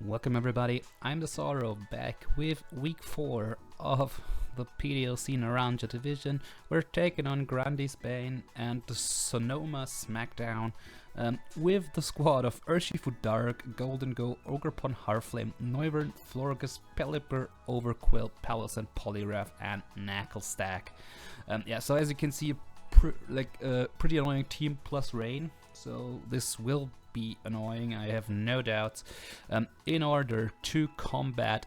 Welcome everybody, I'm the Sorrow, back with week 4 of the PDLC Naranja Division. We're taking on Grundysbane and the Somoa Smackdown with the squad of Urshifu Dark, Golden Go, Ogrepon, Harflame, Noivern, Florgus, Pelipper, Overquill, Palace and Poliwrath and Knucklestack. Yeah, so as you can see, pretty annoying team plus rain, so this will be annoying, I have no doubts. In order to combat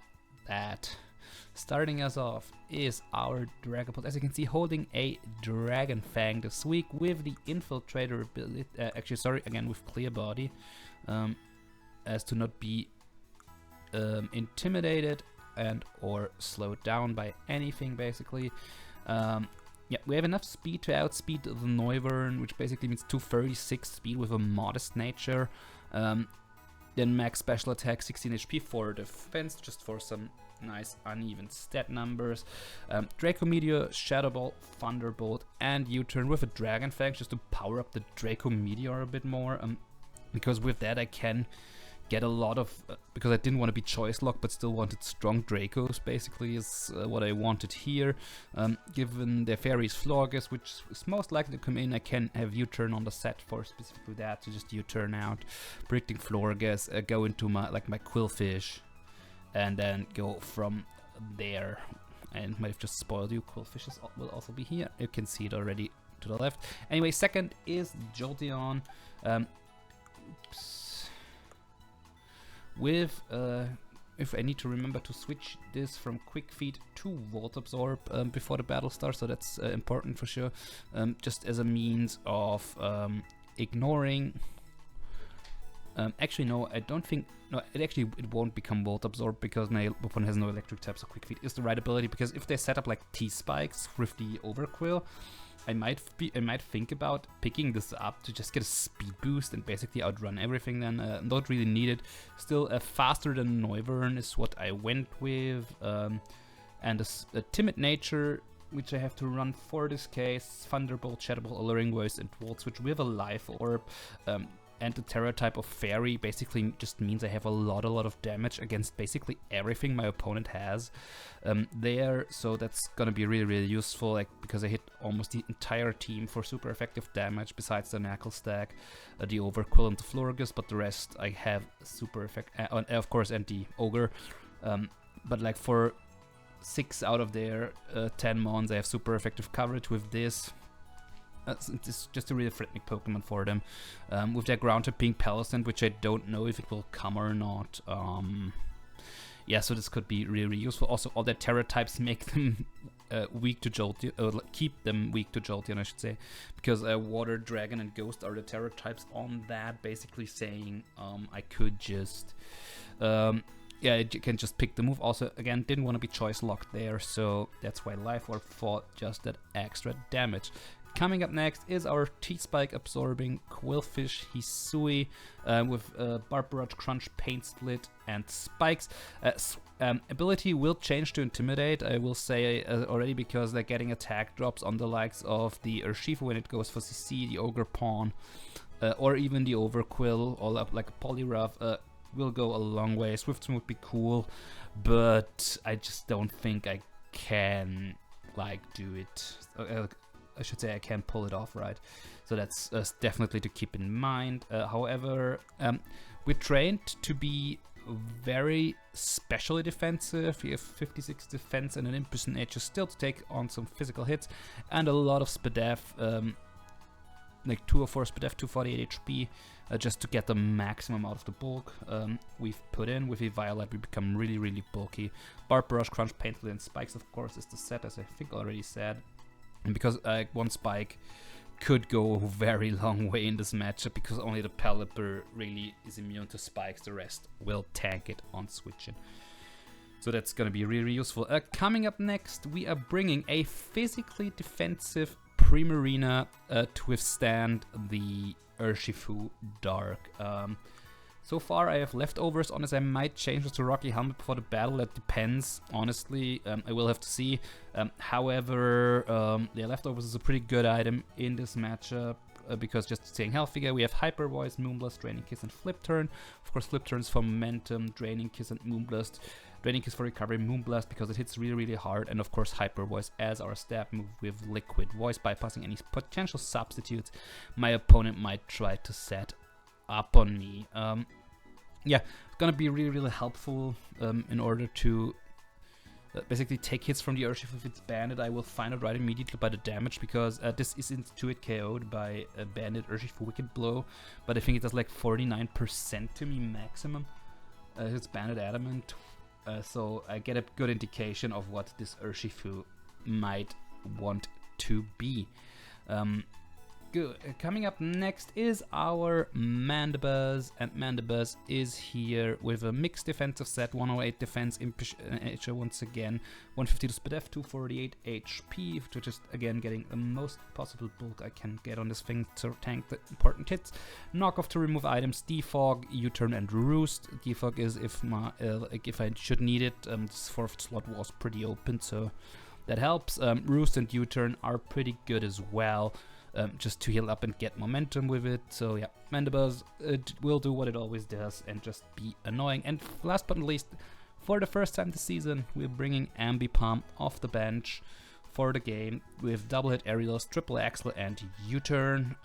that, starting us off is our Dragapult, as you can see, holding a Dragon Fang this week with the Infiltrator ability, with Clear Body, as to not be intimidated and or slowed down by anything, basically. Yeah, we have enough speed to outspeed the Noivern, which basically means 236 speed with a modest nature. Then max special attack, 16 HP for defense, just for some nice uneven stat numbers. Draco Meteor, Shadow Ball, Thunderbolt, and U-turn with a Dragon Fang, just to power up the Draco Meteor a bit more. Because with that I can get a lot of, because I didn't want to be choice locked but still wanted strong Dracos, basically is what I wanted here. Given the Fairy's Florgus, which is most likely to come in, I can have U-turn on the set for specifically that, to just U-turn out, predicting Florgus, go into my my Quillfish, and then go from there. And might have just spoiled you, Quillfish will also be here, you can see it already to the left. Anyway, second is JOLTEON. With, if I need to remember to switch this from Quick Feet to Volt Absorb before the battle starts, so that's important for sure, just as a means of ignoring. Actually, no, I don't think, no, it won't become Volt Absorb because my weapon has no electric type, so Quick Feet is the right ability, because if they set up like T-Spikes with the Overquill, I might think about picking this up to just get a speed boost and basically outrun everything then. Don't really need it. Still, faster than Noivern is what I went with. And a timid nature, which I have to run for this case. Thunderbolt, Shadow Ball, Alluring Voice, and Volt Switch with a Life Orb. And the Terra type of Fairy basically just means I have a lot of damage against basically everything my opponent has there, so that's gonna be really useful, like, because I hit almost the entire team for super effective damage besides the Knucklestack, the Overquill and the Florgus, but the rest I have super effective, of course, and the Ogre, but like for 6 out of their 10 mons I have super effective coverage with this. It's just a really threatening Pokemon for them. With their ground type being Palisand, which I don't know if it will come or not. Yeah, so this could be really useful. Also, all their Terra types make them weak to Jolteon, keep them weak to Jolteon, I should say, because Water, Dragon, and Ghost are the Terra types on that, basically saying I could just, yeah, you can just pick the move. Also, again, didn't want to be choice locked there, so that's why Life Orb fought just that extra damage. Coming up next is our T-Spike absorbing Quillfish Hisui with Barb Barrage, Crunch, Pain Split, and Spikes. Ability will change to Intimidate, I will say already, because they're getting attack drops on the likes of the Urshifu when it goes for CC, the Ogrepon, or even the Overquill, all up like a Poliwrath. Will go a long way. Swift Swim would be cool, but I just don't think I can do it. I should say I can pull it off, right? So that's definitely to keep in mind. However, we're trained to be very specially defensive. We have 56 defense and an imprison nature still to take on some physical hits, and a lot of SPDF, like 204 SPDF, 248 HP, just to get the maximum out of the bulk we've put in. With a Violet, we become really bulky. Barb Barrage, Crunch, Painful, and Spikes, of course, is the set, as I think already said. And because one Spike could go a very long way in this matchup, because only the Pelipper really is immune to Spikes, the rest will tank it on switching. So that's gonna be really useful. Coming up next, we are bringing a physically defensive Primarina to withstand the Urshifu Dark. So far I have leftovers on this. I might change this to Rocky Helmet before the battle, that depends, honestly. I will have to see. However, yeah, leftovers is a pretty good item in this matchup. because just staying healthier. We have Hyper Voice, Moonblast, Draining Kiss, and Flip Turn. Of course, Flip Turns for momentum, Draining Kiss and Moonblast. Draining Kiss for recovery, Moonblast because it hits really hard, and of course Hyper Voice as our stab move with Liquid Voice, bypassing any potential substitutes my opponent might try to set up on me. Yeah, it's gonna be really helpful in order to basically take hits from the Urshifu. If it's banded, I will find out right immediately by the damage, because this is intuit KO'd by a banded Urshifu Wicked Blow, but I think it does like 49% to me maximum. It's banded Adamant. So I get a good indication of what this Urshifu might want to be. Good. Coming up next is our Mandibuzz, and Mandibuzz is here with a mixed defensive set, 108 defense, once again, 150 to speed F, 248 HP, to just again getting the most possible bulk I can get on this thing to tank the important hits. Knockoff to remove items, Defog, U-turn, and Roost. Defog is if I should need it. This fourth slot was pretty open, so that helps. Roost and U-turn are pretty good as well. Just to heal up and get momentum with it. So yeah, Mandibuzz will do what it always does and just be annoying. And last but not least, for the first time this season, we're bringing AMBIPOM off the bench for the game with double hit aerials, triple axle, and U-turn.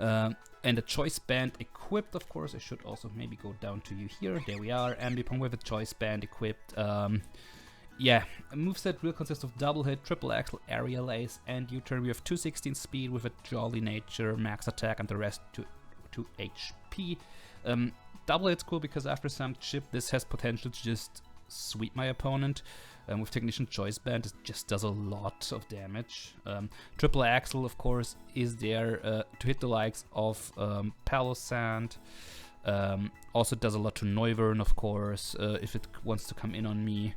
And a choice band equipped, of course. I should also maybe go down to you here. There we are, AMBIPOM with a choice band equipped. Yeah, a moveset will consist of double hit, triple axle, aerial ace, and U-turn. We have 216 speed with a jolly nature, max attack, and the rest to HP. Double hit's cool because after some chip, this has potential to just sweep my opponent. With Technician Choice Band, it just does a lot of damage. Triple axle, of course, is there to hit the likes of Palossand. Also does a lot to Noivern, of course, if it wants to come in on me.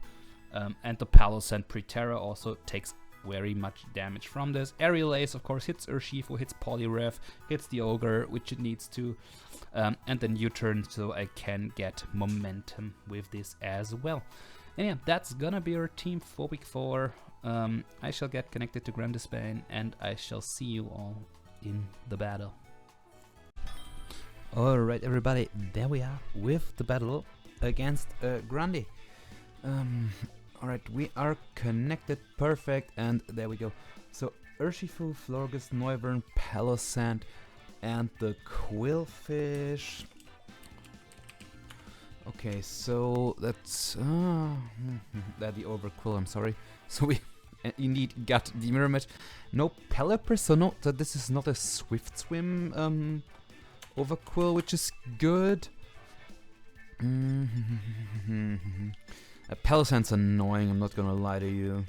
And the Palossand Pre-Terra also takes very much damage from this. Aerial Ace, of course, hits Urshifu, hits Poliwrath, hits the Ogre, which it needs to, and then U-turn, so I can get momentum with this as well. And yeah, that's gonna be our team for week 4. I shall get connected to Grundysbane, and I shall see you all in the battle. Alright everybody, there we are with the battle against Grundy. Alright, we are connected, perfect, and there we go. So Urshifu, Florges, Noivern, Palossand, and the Quillfish. Okay, so that's the Overquill, I'm sorry. So we indeed got the Mirror Match. No Pelipper, so no, so this is not a Swift Swim Overquill, which is good. Palossand's annoying, I'm not gonna lie to you.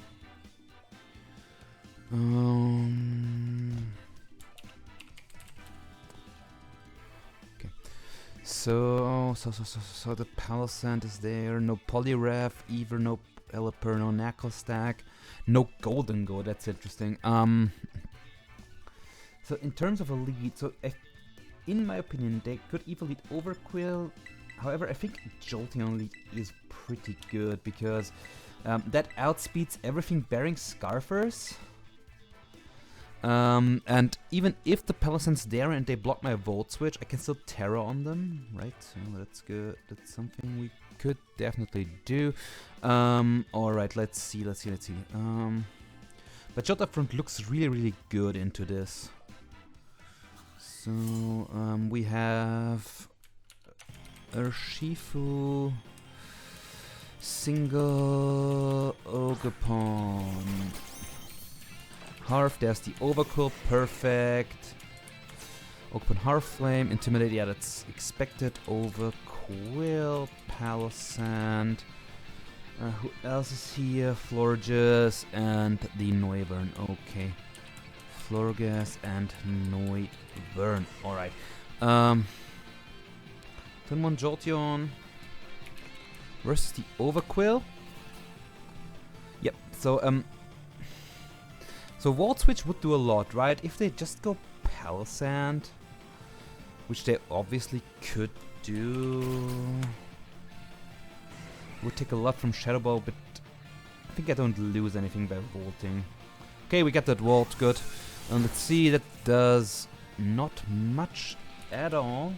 Okay. So the Palossand is there, no Poliwrath, either no Pelipper, no Knuckle Stack, no Golden Go, that's interesting. So in terms of a lead, so in my opinion, they could either lead Overquill. However, I think JOLTEON lead is pretty good because that outspeeds everything bearing Scarfers. And even if the Palossand's there and they block my Volt Switch, I can still Terra on them, right? So that's good. That's something we could definitely do. Alright, let's see. But Jota Front looks really good into this. So we have Urshifu, single Ogapon, Harf, there's the Overquill, perfect. Ogapon, Harf Flame, Intimidate, yeah, that's expected. Overquill, Palossand. Who else is here? Florges and the Noivern, okay. Florges and Noivern, alright. Turn 1 Jolteon versus the Overquill. Yep, so Volt Switch would do a lot, right? If they just go Palossand, which they obviously could do, would take a lot from Shadow Ball, but I think I don't lose anything by vaulting. Okay, we got that Volt, good. Let's see, that does not much at all.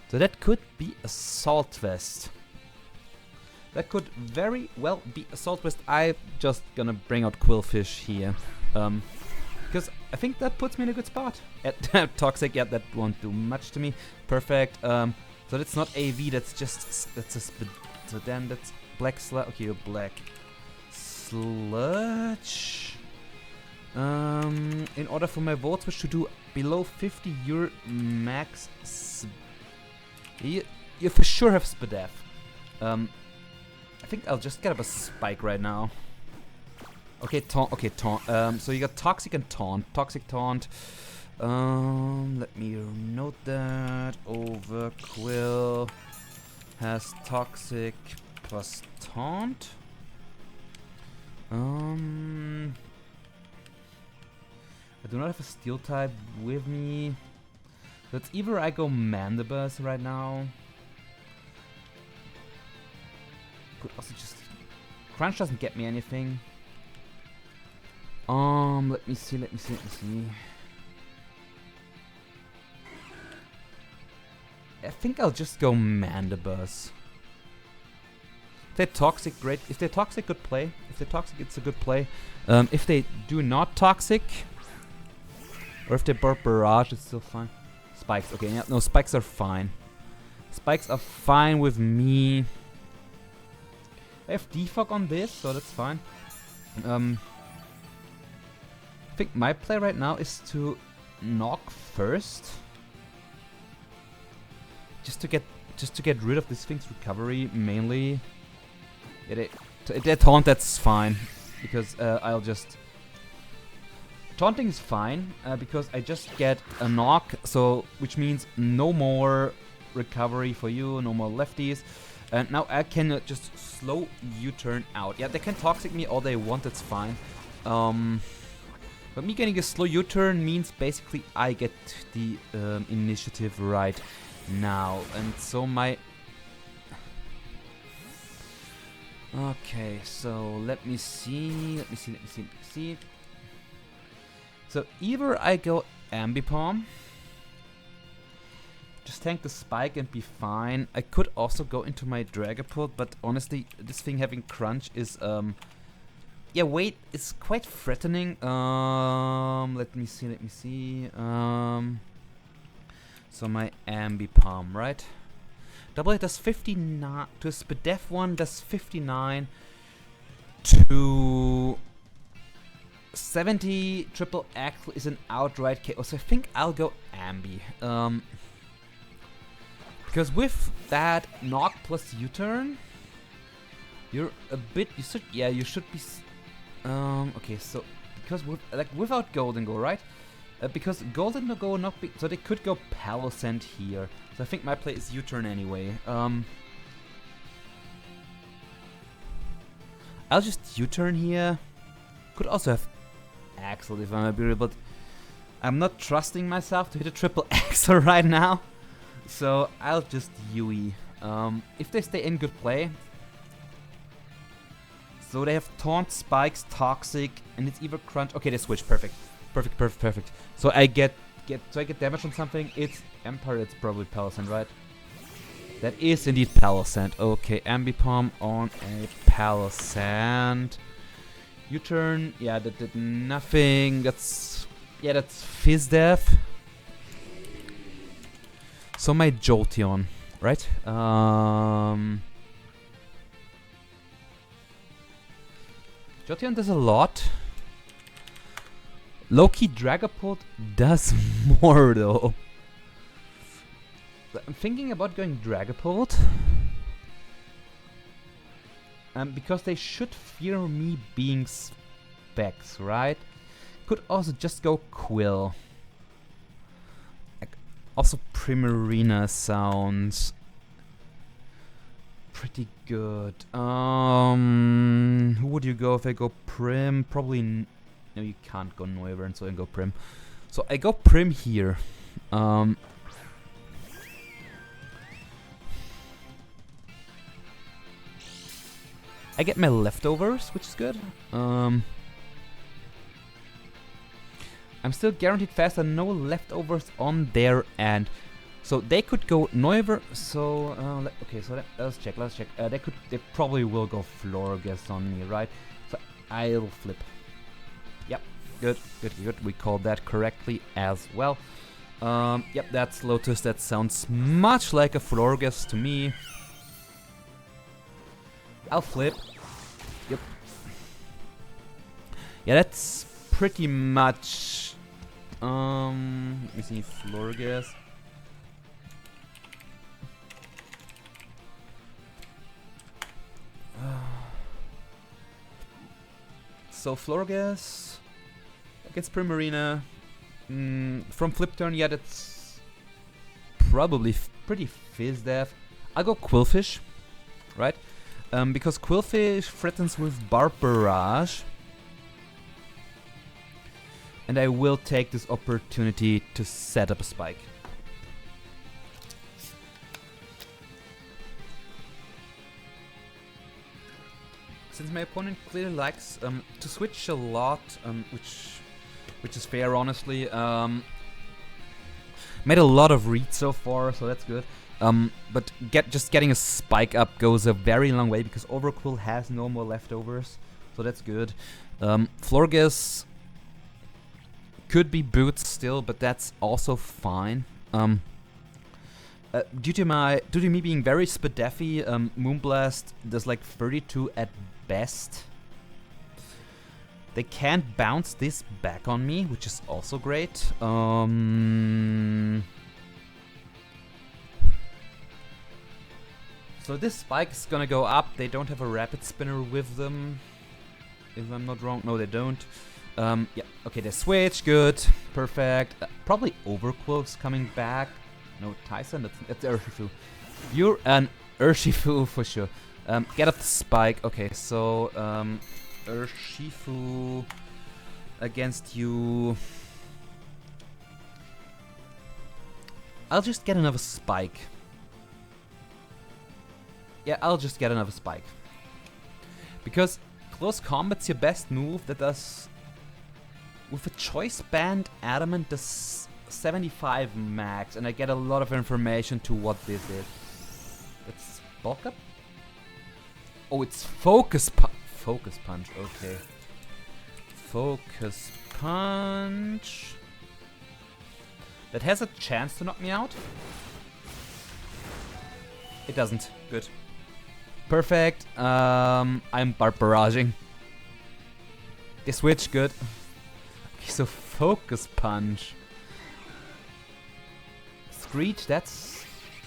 So that could be a Salt Vest. That could very well be a Salt Vest. I'm just gonna bring out Quillfish here. Because I think that puts me in a good spot. At Toxic, yeah, that won't do much to me. Perfect. So that's not AV, that's just, that's a so then that's Black Sludge. Okay, you're Black Sludge. In order for my Volt Switch to do below 50, your max. You for sure have Spadef. I think I'll just get up a Spike right now. Okay, Taunt. Okay, Taunt. So you got Toxic and Taunt. Toxic Taunt. Let me note that. Overquill has Toxic plus Taunt. I do not have a Steel type with me. That's either I go Mandibus right now. Could also just... Crunch doesn't get me anything. Let me see. I think I'll just go Mandibus. If they're Toxic, great. If they're Toxic, good play. If they're Toxic, it's a good play. If they do not Toxic, or if they burp Barrage, it's still fine. Spikes, okay, yeah, no, Spikes are fine. Spikes are fine with me. I have defog on this, so that's fine. I think my play right now is to knock first. Just to get rid of this thing's recovery, mainly. Yeah, they taunt, that's fine. Because I'll just... Taunting is fine, because I just get a knock, so which means no more recovery for you, no more lefties. And now I can just slow U-turn out. Yeah, they can Toxic me all they want, that's fine. But me getting a slow U-turn means basically I get the initiative right now. And so my... Okay, so let me see. So either I go Ambipom, just tank the Spike and be fine. I could also go into my Dragapult, but honestly, this thing having Crunch is yeah, wait, it's quite threatening. Let me see. So my Ambipom, right? Double hit does 59 to a Spadef one does 59 to 70. Triple Axle is an outright KO, so I think I'll go Ambi. Because with that knock plus U-turn, you're a bit. You should be. Okay, so because without Golden Go, right? Because Golden Go not be, so they could go Palossand here. So I think my play is U-turn anyway. I'll just U-turn here. Could also have Axel if I'm a bit, but I'm not trusting myself to hit a triple Axel right now. So I'll just Yui. If they stay in, good play. So they have Taunt, Spikes, Toxic, and it's either Crunch. Okay, they switch. Perfect. So I get damage on something. It's Empire. It's probably Palossand, right? That is indeed Palossand. Okay, Ambipom on a Palossand. U-turn. Yeah, that did nothing. That's Fizz Death. So my Jolteon, right? Jolteon does a lot. Low-key Dragapult does more though. I'm thinking about going Dragapult. Because they should fear me being Specs, right? Could also just go Quill. Also Primarina sounds pretty good. Who would you go if I go Prim? Probably no, you can't go Noivern, so I go Prim. So I go Prim here. I I get my leftovers, which is good. I'm still guaranteed faster, no leftovers on their end. So they could go Neuver. So okay, so let's check. They probably will go Florges on me, right? So I'll flip. Yep, good. We called that correctly as well. Yep, that's Lotus. That sounds much like a Florges to me. I'll flip. Yep. Yeah, that's pretty much. Let me see, Florges. So Florges against Primarina. From flip turn, yeah, that's probably pretty fizz deaf. I'll go Quillfish, right? Because Quillfish threatens with Barb Barrage. And I will take this opportunity to set up a spike. Since my opponent clearly likes to switch a lot, which is fair, honestly. Made a lot of reads so far, so that's good. But just getting a spike up goes a very long way because Overquill has no more leftovers, so that's good. Florges could be boots still, but that's also fine. Due to me being very Spadeffy, Moonblast does like 32 at best. They can't bounce this back on me, which is also great. So this spike is gonna go up. They don't have a rapid spinner with them, if I'm not wrong. No, they don't. Yeah, okay, they switch. Good, perfect. Probably Overquill's coming back. No, Tyson, that's Urshifu. You're an Urshifu for sure. Get up the spike. Okay, so Urshifu against you. I'll just get another spike. Yeah, I'll just get another spike. Because close combat's your best move. That does... With a choice band, Adamant does 75 max. And I get a lot of information to what this is. It's bulk up? Oh, it's focus punch, okay. Focus punch. That has a chance to knock me out. It doesn't. Good. Perfect. I'm Barb Barraging. They switch, good. Okay, so focus punch. Screech, that's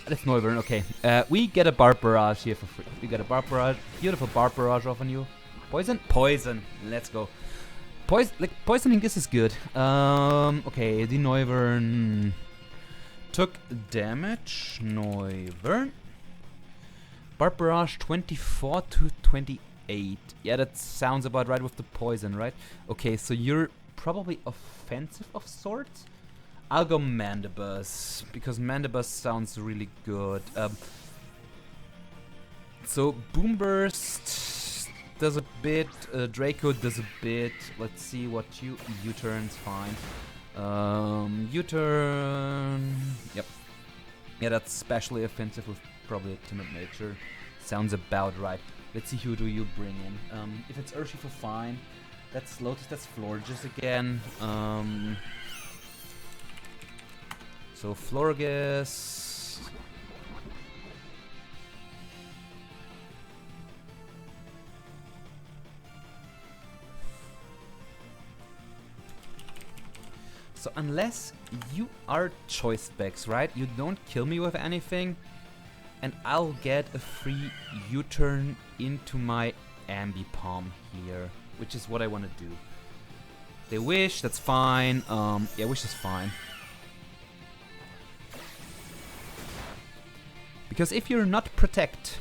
Noivern, okay. We get a Barb Barrage here for free. We get a Barb Barrage. Beautiful Barb Barrage off on you. Poison? Poison. Let's go. Poisoning this is good. Okay, the Noivern took damage. Noivern. Barb Barrage 24 to 28. Yeah, that sounds about right with the poison, right? Okay, so you're probably offensive of sorts. I'll go Mandibus, because Mandibus sounds really good. So Boom Burst does a bit, Draco does a bit. Let's see what U-turn's fine. U-turn, yep. Yeah, that's specially offensive with probably a timid nature. Sounds about right. Let's see who do you bring in. If it's Urshifu, fine. That's Lotus, that's Florges again. So Florges. So unless you are choice specs, right? You don't kill me with anything, and I'll get a free U-turn into my AMBIPOM here, which is what I want to do. They wish, that's fine. Yeah, wish is fine. Because if you're not protect,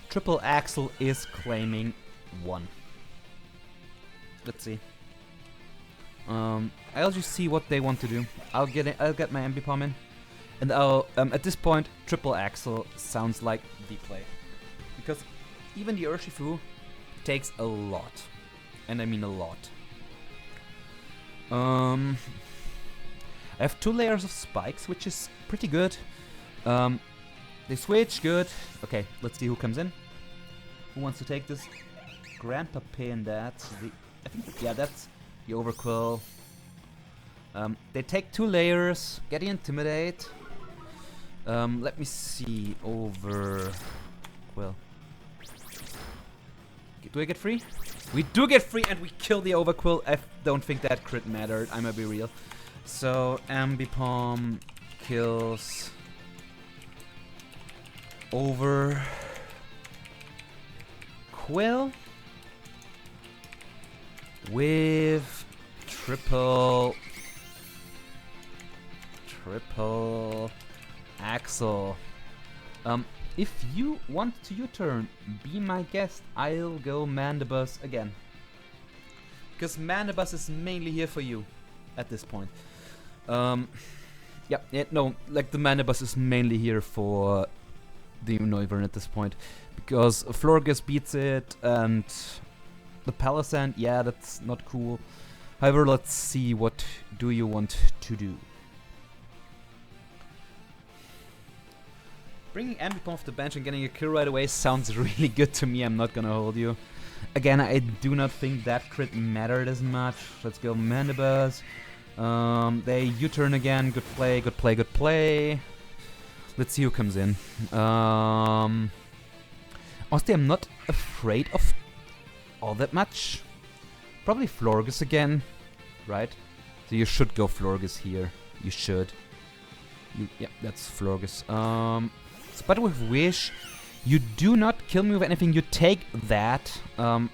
Triple Axel is claiming 1. Let's see. I'll just see what they want to do. I'll get my AMBIPOM in, And I'll, at this point, triple axle sounds like the play. Because even the Urshifu takes a lot. And I mean a lot. I have 2 layers of spikes, which is pretty good. They switch, good. Okay, let's see who comes in. Who wants to take this? Grandpa Pin, that's the... I think, yeah, that's the Overquill. They take 2 layers, get the Intimidate. Let me see, Overquill. Do I get free? We do get free and we kill the Overquill. I don't think that crit mattered, I'm gonna be real. So, AMBIPOM kills... Overquill with triple axle. If you want to U-turn, be my guest. I'll go Mandibus again. Because Mandibus is mainly here for you at this point. Yeah, no, like the Mandibus is mainly here for the Noivern at this point. Because Florges beats it and the Palisand, yeah, that's not cool. However, let's see, what do you want to do? Bringing AMBIPOM off the bench and getting a kill right away sounds really good to me, I'm not gonna hold you. Again, I do not think that crit mattered as much. Let's go Mandibus. They U-turn again, good play, good play, good play. Let's see who comes in. Honestly, I'm not afraid of all that much. Probably Florges again, right? So you should go Florges here. You should. Yeah, that's Florges. Spider with Wish. You do not kill me with anything. You take that. And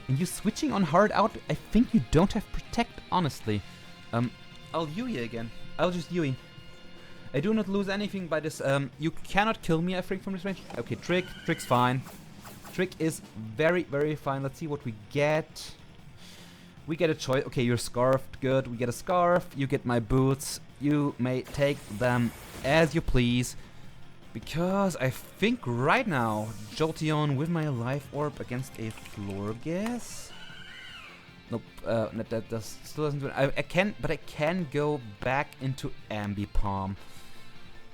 you switching on hard out. I think you don't have Protect, honestly. I'll Yui again. I'll just Yui. I do not lose anything by this. You cannot kill me, I think, from this range. Okay, Trick. Trick's fine. Trick is very, very fine. Let's see what we get. We get a choice. Okay, you're scarfed. Good. We get a scarf. You get my boots. You may take them as you please. Because I think right now, Jolteon with my Life Orb against a Florges. Nope, that still doesn't do it. I can go back into AMBIPOM.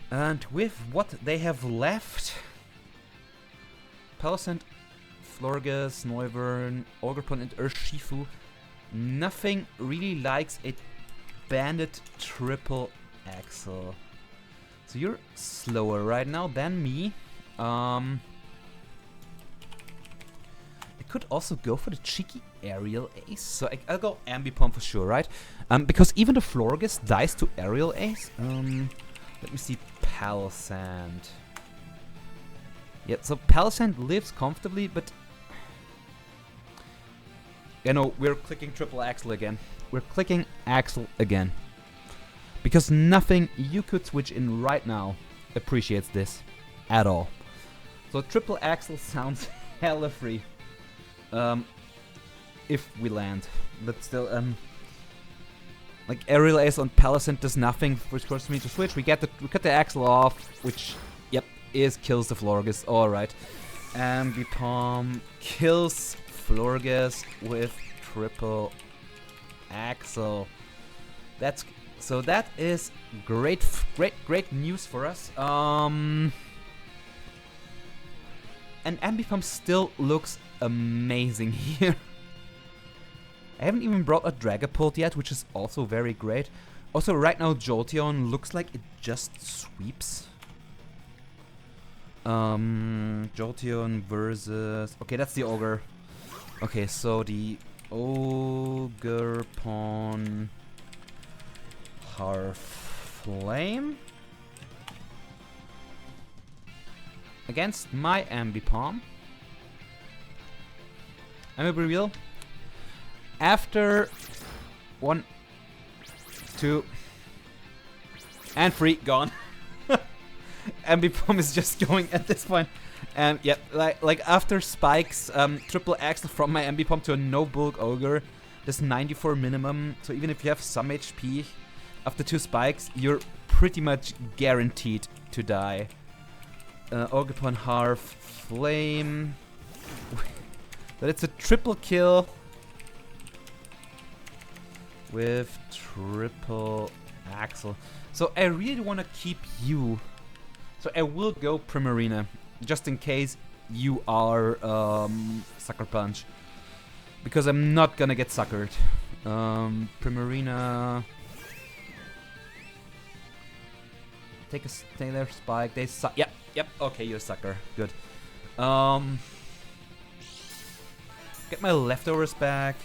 And with what they have left, Palisand, Florges, Noivern, Ogerpon and Urshifu, nothing really likes a bandit triple axle. So you're slower right now than me. I could also go for the cheeky aerial ace. So I'll go AMBIPOM for sure, right? Because even the Florges dies to aerial ace. Let me see, Palisand. Yeah, so Palisand lives comfortably, but... You know, we're clicking triple axle again. We're clicking axle again. Because nothing you could switch in right now appreciates this at all. So triple axle sounds hella free. If we land. But still, like aerial ace on Palisand does nothing, which forces me to switch. We cut the axle off, which, yep, kills the Florges. Alright. AMBIPOM kills Florges with triple axle. So that is great news for us. And AMBIPOM still looks amazing here. I haven't even brought a Dragapult yet, which is also very great. Also, right now Jolteon looks like it just sweeps. Jolteon versus... Okay, that's the Ogre. Okay, so the Ogerpon Harflame against my AMBIPOM. I'm gonna be real. After 1, 2, and 3, gone. AMBIPOM is just going at this point. And yeah, like after spikes, triple axle from my AMBIPOM to a no bulk Ogre, there's 94 minimum. So even if you have some HP, after 2 spikes, you're pretty much guaranteed to die. Orgapon Harv Flame. But it's a triple kill with triple Axel. So I really want to keep you. So I will go Primarina, just in case you are Sucker Punch. Because I'm not gonna get suckered. Primarina. Take a stay there, spike. They suck. Yep, yep. Okay, you're a sucker. Good. Get my leftovers back.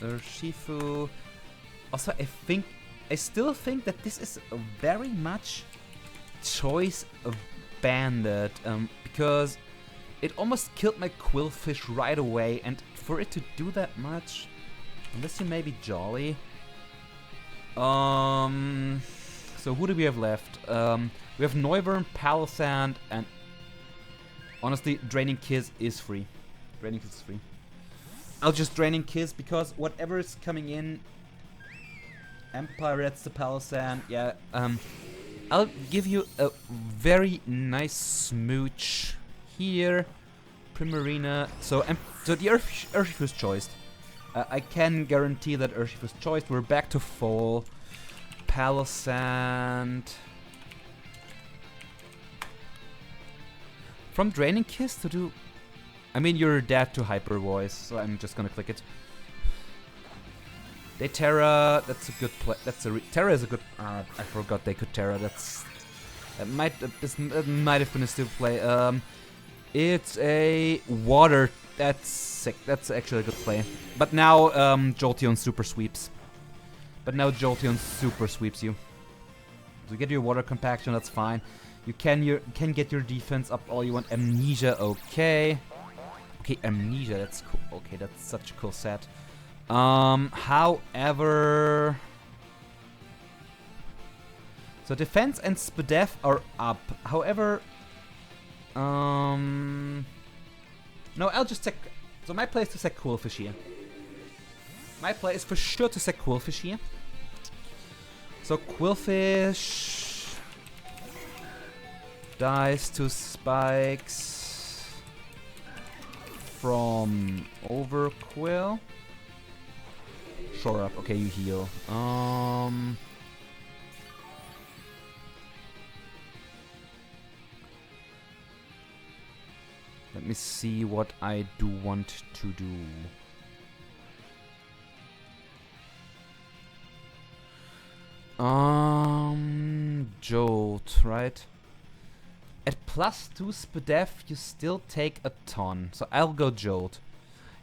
Shifu. Also, I still think that this is a very much choice of bandit, because it almost killed my Quillfish right away, and for it to do that much, unless you may be Jolly. So who do we have left? We have Noivern, Palisand, and honestly, Draining Kiss is free. Draining Kiss is free. I'll just Draining Kiss because whatever is coming in, Empire, that's the Palisand. Yeah, I'll give you a very nice smooch here. Primarina. So the Urshifu's choiced. I can guarantee that Urshifu's choiced. We're back to full. Palisand. From Draining Kiss to do... I mean, you're dead to Hyper Voice, so I'm just gonna click it. They Terra, that's a good play. Terra is a good... I forgot they could Terra. That might have been a stupid play. It's a water. That's sick. That's actually a good play. But now Jolteon super sweeps. You. So you get your water compaction. That's fine. You can get your defense up all you want. Amnesia, okay. Okay, Amnesia. That's cool. Okay, that's such a cool set. However, so defense and SPDEF are up. However, no, I'll just take. So my play is to set Quillfish here. My play is for sure to set Quillfish here. So Quillfish dies to spikes from Overquill. Shore up. Okay, you heal. Let me see what I do want to do. Jolt, right? At +2 SPDEF, you still take a ton. So I'll go Jolt.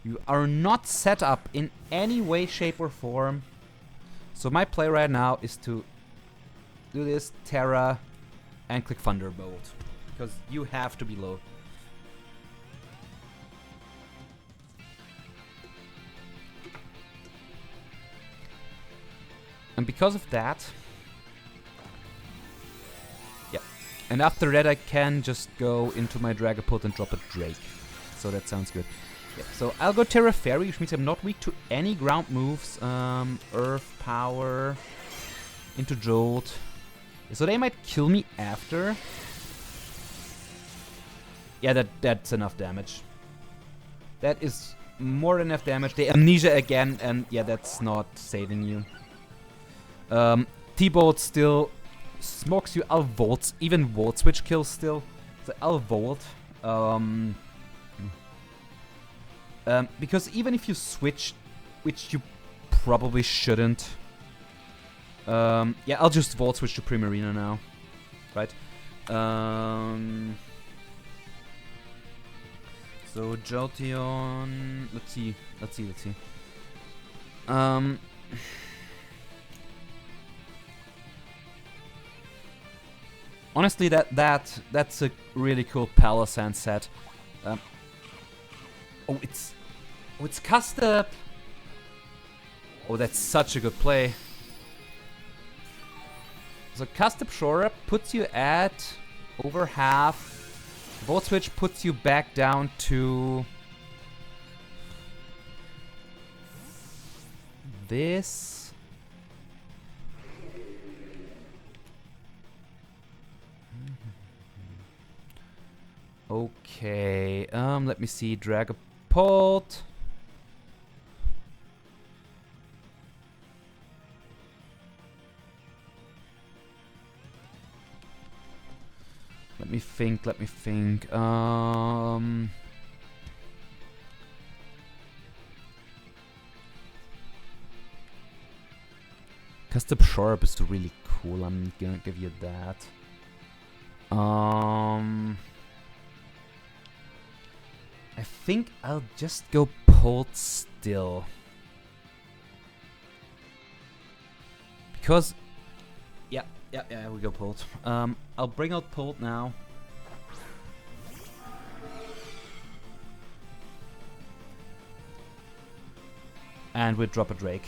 You are not set up in any way, shape, or form. So my play right now is to do this, Terra, and click Thunderbolt. Because you have to be low. And because of that... Yeah. And after that I can just go into my Dragapult and drop a Drake. So that sounds good. Yeah, so I'll go Terra Fairy, which means I'm not weak to any ground moves. Earth Power into Jolt. So they might kill me after. Yeah, that's enough damage. That is more than enough damage. They Amnesia again, and yeah, that's not saving you. T-Bolt still smokes you. I'll Volt. Even Volt Switch kills still. So I'll Volt. Because even if you switch, which you probably shouldn't. Yeah, I'll just Volt Switch to Primarina now. Right? So Jolteon. Let's see. Honestly, that's a really cool Palisand set. Oh, it's custom. Oh, that's such a good play. So custom Shore Up puts you at over half. Volt Switch puts you back down to this. Okay, let me see. Dragapult. Let me think, let me think. Custom Sharp is really cool, I'm gonna give you that. I think I'll just go Polt still. Because... Yeah, we go Polt. I'll bring out Polt now. And we drop a Drake.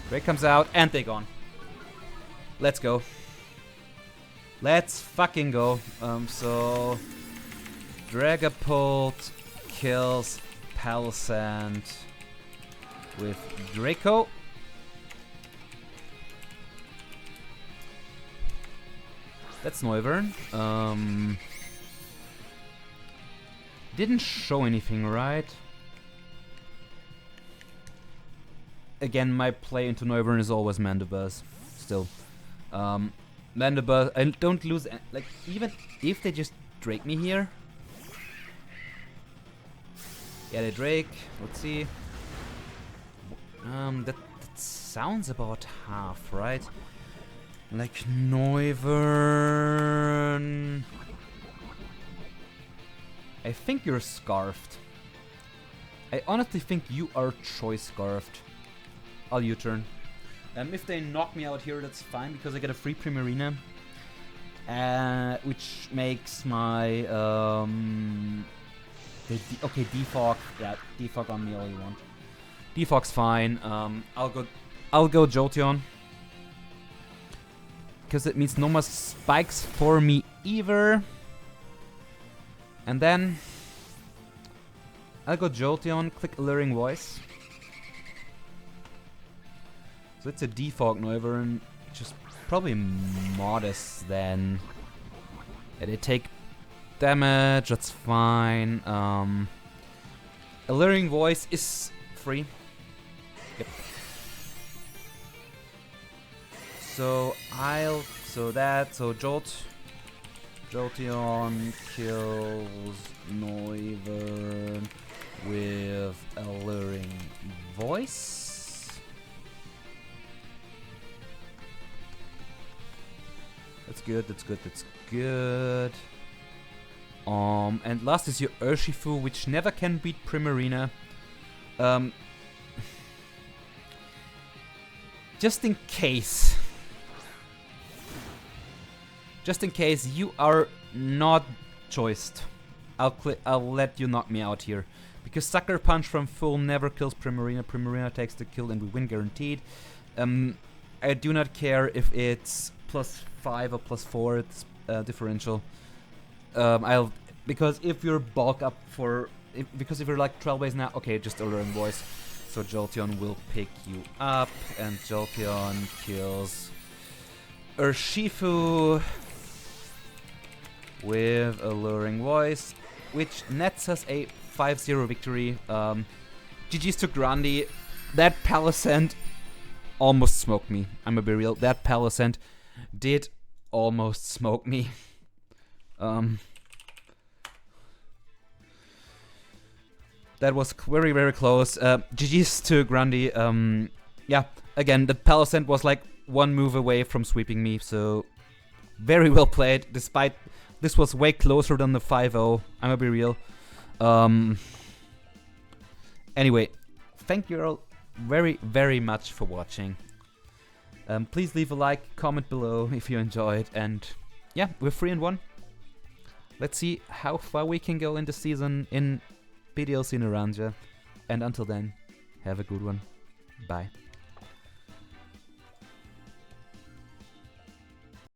Drake comes out, and they gone. Let's go. Let's fucking go. So... Dragapult kills Palisand with Draco. That's Noivern. Didn't show anything, right? Again, my play into Noivern is always Mandibuzz. Still. Mandibuzz, I don't lose... Like, even if they just Drake me here... Yeah, they Drake. Let's see. That sounds about half, right? Like, Noivern... I think you're Scarfed. I honestly think you are Choice Scarfed. I'll U-turn. If they knock me out here, that's fine, because I get a free Primarina. Which makes my... okay, Defog. Yeah, Defog on me all you want. Defog's fine. I'll go Jolteon. Because it means no more spikes for me either. And then... I'll go Jolteon, click Alluring Voice. So it's a Defog Noivern, which is probably modest then. Yeah, they take damage, that's fine. Alluring Voice is free. Yep. So Jolteon kills Noivern with Alluring Voice. That's good, that's good, that's good. And last is your Urshifu, which never can beat Primarina. Just in case you are not choiced, I'll let you knock me out here. Because Sucker Punch from full never kills Primarina. Primarina takes the kill and we win guaranteed. I do not care if it's +5 or +4, it's differential. Because if you're bulk up because if you're like Trailblaze now, okay, just Alluring Voice. So Jolteon will pick you up, and Jolteon kills Urshifu with Alluring Voice, which nets us a 5-0 victory. GG's to Grundy. That Palisand almost smoked me. I'm gonna be real. That Palisand did almost smoke me. That was very, very close. GG's to Grundy. Yeah, again, the Palisand was like one move away from sweeping me, so very well played, despite this was way closer than the 5-0. I'm gonna be real. Anyway, thank you all very, very much for watching. Please leave a like, comment below if you enjoyed, and yeah, we're 3-1. Let's see how far we can go in the season in PDLC Naranja, and until then, Have a good one. Bye.